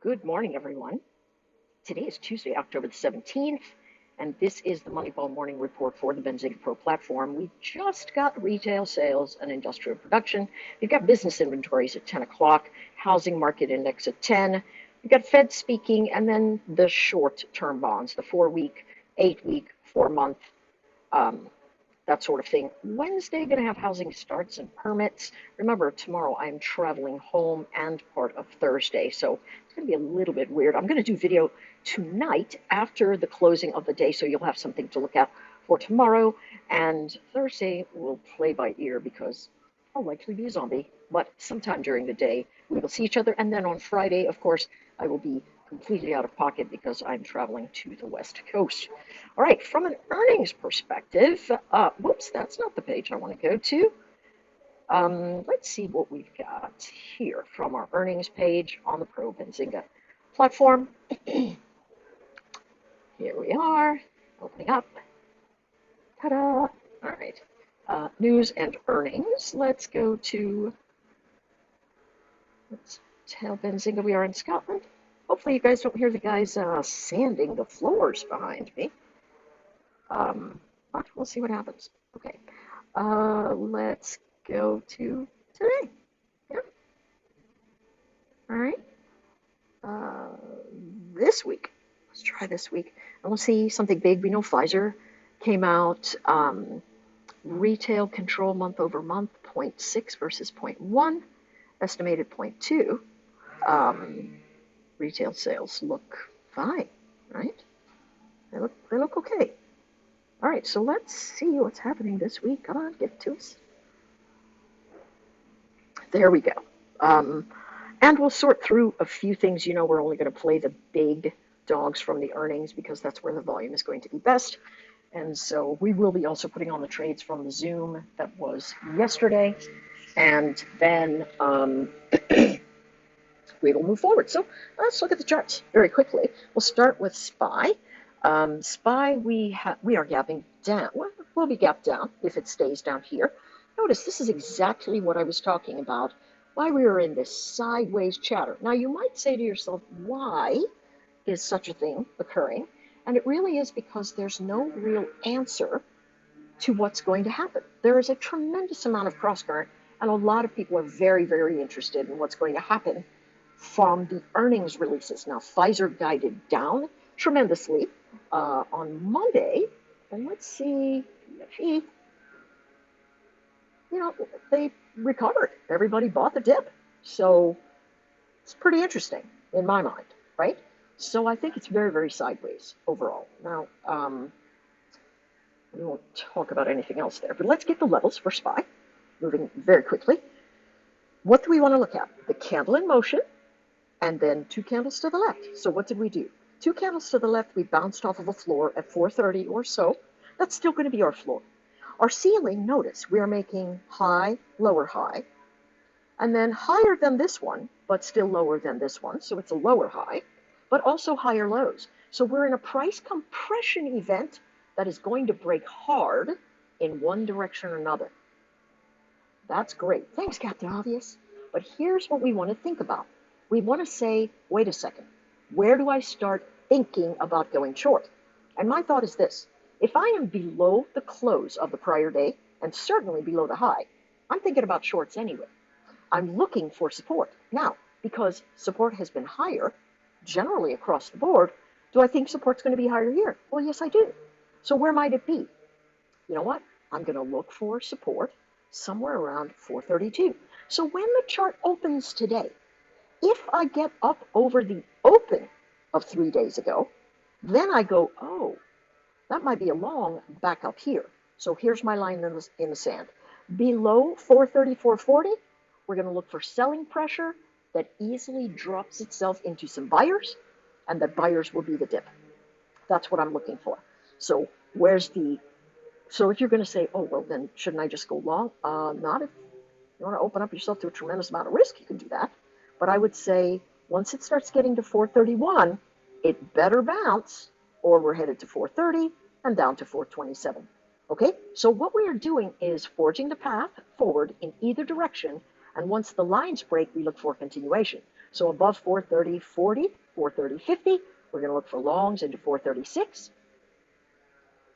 Good morning, everyone. Today is Tuesday, October the 17th, and this is the Moneyball Morning Report for the Benzinga Pro platform. We just got retail sales and industrial production. We've got business inventories at 10 o'clock, housing market index at 10. We've got Fed speaking, and then the short-term bonds, the 4-week, 8-week, 4-month, um, that sort of thing. Wednesday, going to have housing starts and permits. Remember, tomorrow I'm traveling home and part of Thursday, so it's going to be a little bit weird. I'm going to do video tonight after the closing of the day, so you'll have something to look at for tomorrow. And Thursday, we'll play by ear because I'll likely be a zombie. But sometime during the day, we will see each other. And then on Friday, of course, I will be completely out of pocket because I'm traveling to the West Coast. All right, from an earnings perspective, whoops, that's not the page I want to go to. Let's see what we've got here from our earnings page on the Pro Benzinga platform. Here we are, opening up. Ta-da! All right, news and earnings. Let's tell Benzinga we are in Scotland. Hopefully you guys don't hear the guys sanding the floors behind me. But we'll see what happens. Okay, let's go to today. Yeah. All right. Uh, this week. Let's try this week. And we'll see something big. We know Pfizer came out. Retail control month over month, 0.6 versus zero point 0.1, estimated 0.2. Retail sales look fine, right? They look okay. All right, so let's see what's happening this week. Come on, give it to us. There we go. And we'll sort through a few things. You know, we're only going to play the big dogs from the earnings because that's where the volume is going to be best. And so we will be also putting on the trades from the Zoom that was yesterday. And then we will move forward. So let's look at the charts very quickly. We'll start with SPY. SPY, we are gapping down. Well, we'll be gapped down if it stays down here. Notice this is exactly what I was talking about, why we were in this sideways chatter. Now you might say to yourself, why is such a thing occurring? And it really is because there's no real answer to what's going to happen. There is a tremendous amount of cross current, and a lot of people are very, very interested in what's going to happen from the earnings releases. Now, Pfizer guided down tremendously on Monday, and let's see, they recovered. Everybody bought the dip. So it's pretty interesting in my mind, right? So I think it's very, very sideways overall. Now, we won't talk about anything else there, but let's get the levels for SPY, moving very quickly. What do we want to look at? The candle in motion, and then 2 candles to the left. So what did we do? 2 candles to the left, we bounced off of a floor at 430 or so. That's still going to be our floor. Our ceiling, notice, we are making high, lower high, and then higher than this one, but still lower than this one. So it's a lower high, but also higher lows. So we're in a price compression event that is going to break hard in one direction or another. That's great. Thanks, Captain Obvious. But here's what we want to think about. We want to say, wait a second, where do I start thinking about going short? And my thought is this. If I am below the close of the prior day, and certainly below the high, I'm thinking about shorts anyway. I'm looking for support. Now, because support has been higher, generally across the board, do I think support's going to be higher here? Well, yes, I do. So where might it be? You know what? I'm going to look for support somewhere around 432. So when the chart opens today, if I get up over the open of 3 days ago, then I go, oh, that might be a long back up here. So here's my line in the sand. Below 434.40, we're going to look for selling pressure that easily drops itself into some buyers, and that buyers will be the dip. That's what I'm looking for. So if you're going to say, oh, well, then shouldn't I just go long? Not if you want to open up yourself to a tremendous amount of risk, you can do that. But I would say once it starts getting to 431, it better bounce, or we're headed to 430 and down to 427. Okay, so what we are doing is forging the path forward in either direction, and once the lines break, we look for continuation. So above 430.40, 430.50, we're going to look for longs into 436.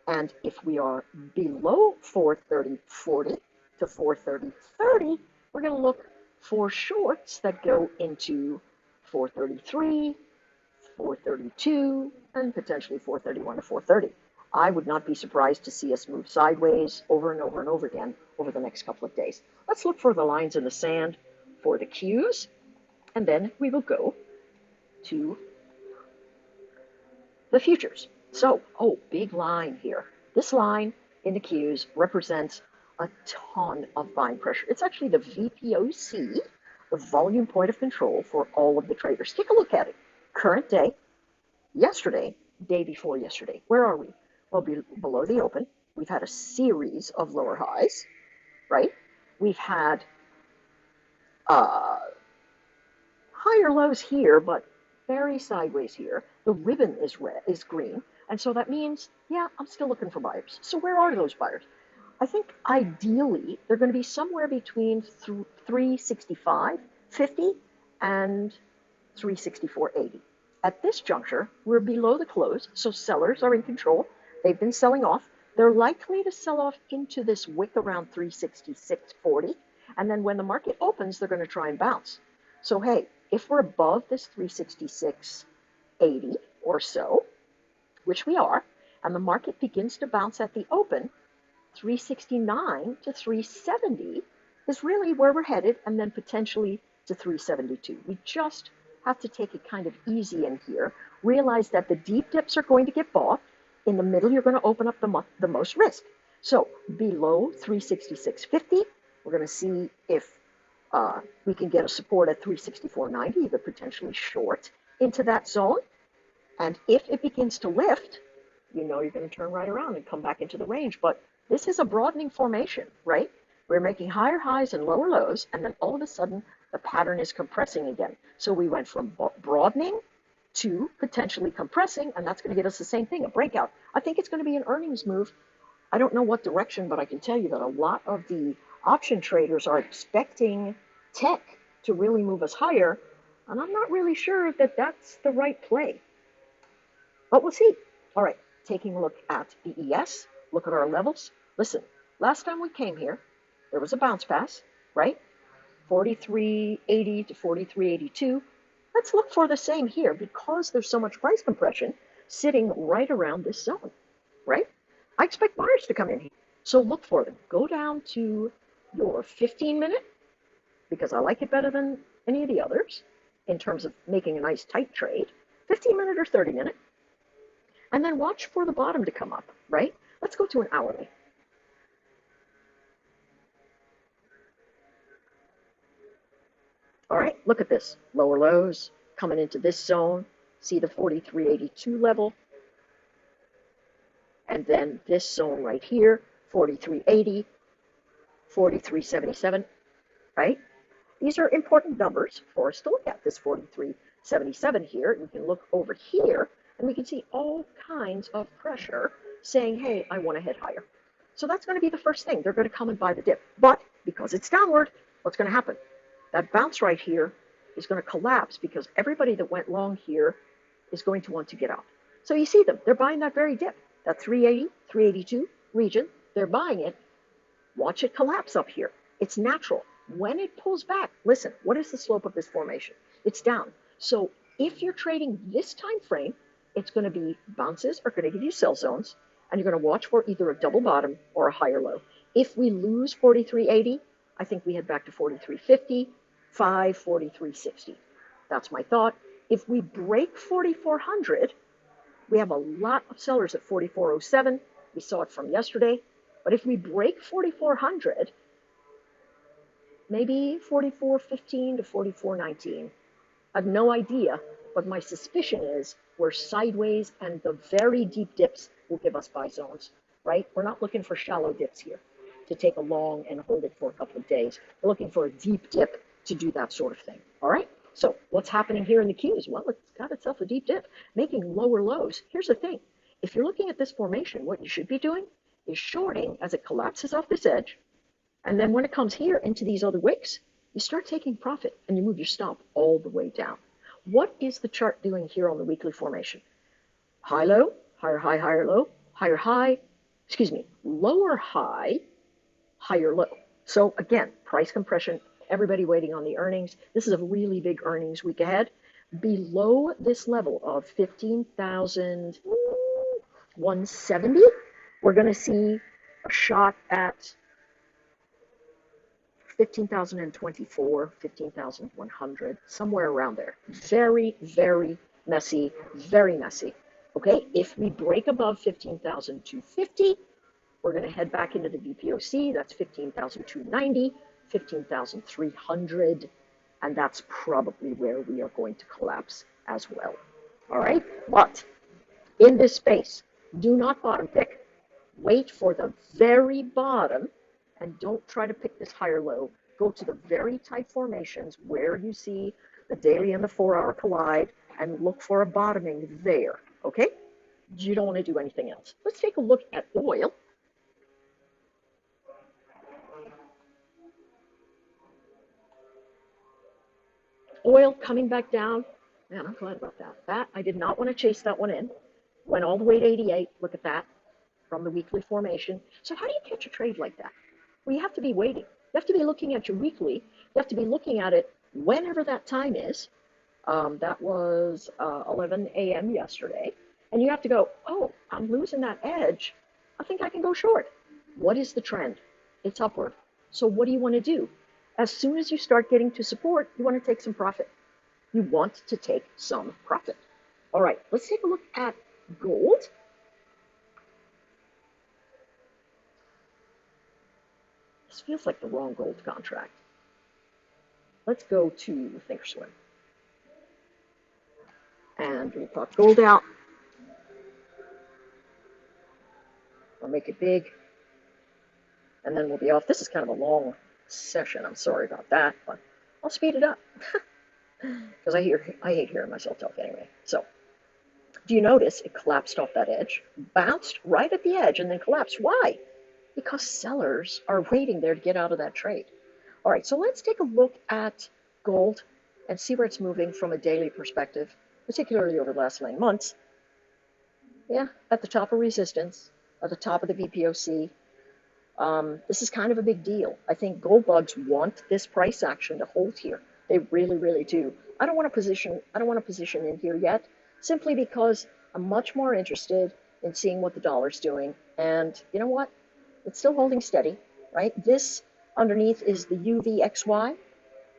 And if we are below 430.40 to 430.30, we're going to look for shorts that go into 433, 432, and potentially 431 to 430. I would not be surprised to see us move sideways over and over and over again over the next couple of days. Let's look for the lines in the sand for the Qs, and then we will go to the futures. So, big line here. This line in the Qs represents a ton of buying pressure. It's actually the VPOC, the volume point of control for all of the traders. Take a look at it. Current day, yesterday, day before yesterday. Where are we? Well, below the open, we've had a series of lower highs, right? We've had higher lows here, but very sideways here. The ribbon is green, and so that means, yeah, I'm still looking for buyers. So where are those buyers? I think ideally they're going to be somewhere between 365.50 and 364.80. At this juncture, we're below the close, so sellers are in control. They've been selling off. They're likely to sell off into this wick around 366.40, and then when the market opens, they're going to try and bounce. So hey, if we're above this 366.80 or so, which we are, and the market begins to bounce at the open, 369 to 370 is really where we're headed, and then potentially to 372. We just have to take it kind of easy in here. Realize that the deep dips are going to get bought. In the middle, you're going to open up the most risk. So below 366.50, we're going to see if we can get a support at 364.90, either potentially short into that zone. And if it begins to lift, you know you're going to turn right around and come back into the range. But this is a broadening formation, right? We're making higher highs and lower lows, and then all of a sudden, the pattern is compressing again. So we went from broadening to potentially compressing, and that's going to get us the same thing, a breakout. I think it's going to be an earnings move. I don't know what direction, but I can tell you that a lot of the option traders are expecting tech to really move us higher, and I'm not really sure that that's the right play. But we'll see. All right, taking a look at the ES, look at our levels. Listen, last time we came here, there was a bounce pass, right? 43.80 to 43.82. Let's look for the same here because there's so much price compression sitting right around this zone, right? I expect buyers to come in here. So look for them. Go down to your 15-minute because I like it better than any of the others in terms of making a nice tight trade. 15-minute or 30-minute. And then watch for the bottom to come up, right? Let's go to an hourly. All right, look at this. Lower lows coming into this zone. See the 43.82 level. And then this zone right here, 43.80, 43.77, right? These are important numbers for us to look at, this 43.77 here. We can look over here, and we can see all kinds of pressure saying, hey, I want to head higher. So that's going to be the first thing. They're going to come and buy the dip. But because it's downward, what's going to happen? That bounce right here is going to collapse because everybody that went long here is going to want to get out. So you see them. They're buying that very dip, that 380, 382 region. They're buying it. Watch it collapse up here. It's natural. When it pulls back, listen, what is the slope of this formation? It's down. So if you're trading this time frame, it's going to be bounces are going to give you sell zones, and you're going to watch for either a double bottom or a higher low. If we lose 43.80, I think we head back to 43.50, 43.60. That's my thought. If we break 4,400, we have a lot of sellers at 44.07. We saw it from yesterday. But if we break 4,400, maybe 44.15 to 44.19. I have no idea, but my suspicion is we're sideways and the very deep dips will give us buy zones, right? We're not looking for shallow dips here to take a long and hold it for a couple of days. We're looking for a deep dip to do that sort of thing, all right? So what's happening here in the Qs? Well, it's got itself a deep dip, making lower lows. Here's the thing. If you're looking at this formation, what you should be doing is shorting as it collapses off this edge. And then when it comes here into these other wicks, you start taking profit and you move your stop all the way down. What is the chart doing here on the weekly formation? High, low, higher, high, higher, low, higher, high, lower high, higher low. So again, price compression, everybody waiting on the earnings. This is a really big earnings week ahead. Below this level of 15,170, we're going to see a shot at 15,024, 15,100, somewhere around there. Very, very messy, very messy. Okay, if we break above 15,250, we're going to head back into the VPOC. That's 15,290, 15,300, and that's probably where we are going to collapse as well. All right, but in this space, do not bottom pick. Wait for the very bottom and don't try to pick this higher low. Go to the very tight formations where you see the daily and the 4-hour collide and look for a bottoming there, okay? You don't want to do anything else. Let's take a look at oil. Oil coming back down. Man, I'm glad about that. That, I did not want to chase that one in. Went all the way to 88. Look at that from the weekly formation. So how do you catch a trade like that? Well, you have to be waiting. You have to be looking at your weekly. You have to be looking at it whenever that time is. That was 11 a.m. yesterday. And you have to go, oh, I'm losing that edge. I think I can go short. What is the trend? It's upward. So what do you want to do? As soon as you start getting to support, you want to take some profit. You want to take some profit. All right, let's take a look at gold. This feels like the wrong gold contract. Let's go to Thinkorswim. And we'll pop gold out. I'll make it big. And then we'll be off. This is kind of a long session. I'm sorry about that, but I'll speed it up. Because I hate hearing myself talk anyway. So, do you notice it collapsed off that edge, bounced right at the edge, and then collapsed? Why? Because sellers are waiting there to get out of that trade. All right, so let's take a look at gold and see where it's moving from a daily perspective, particularly over the last 9 months. Yeah, at the top of resistance, at the top of the VPOC. This is kind of a big deal. I think gold bugs want this price action to hold here. They really, really do. I don't want to position in here yet, simply because I'm much more interested in seeing what the dollar's doing. And you know what? It's still holding steady, right? This underneath is the UVXY,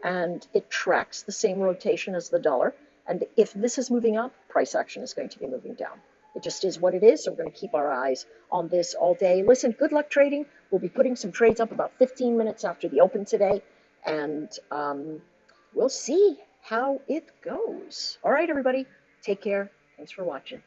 and it tracks the same rotation as the dollar. And if this is moving up, price action is going to be moving down. It just is what it is, so we're going to keep our eyes on this all day. Listen, good luck trading. We'll be putting some trades up about 15 minutes after the open today, and we'll see how it goes. All right, everybody, take care. Thanks for watching.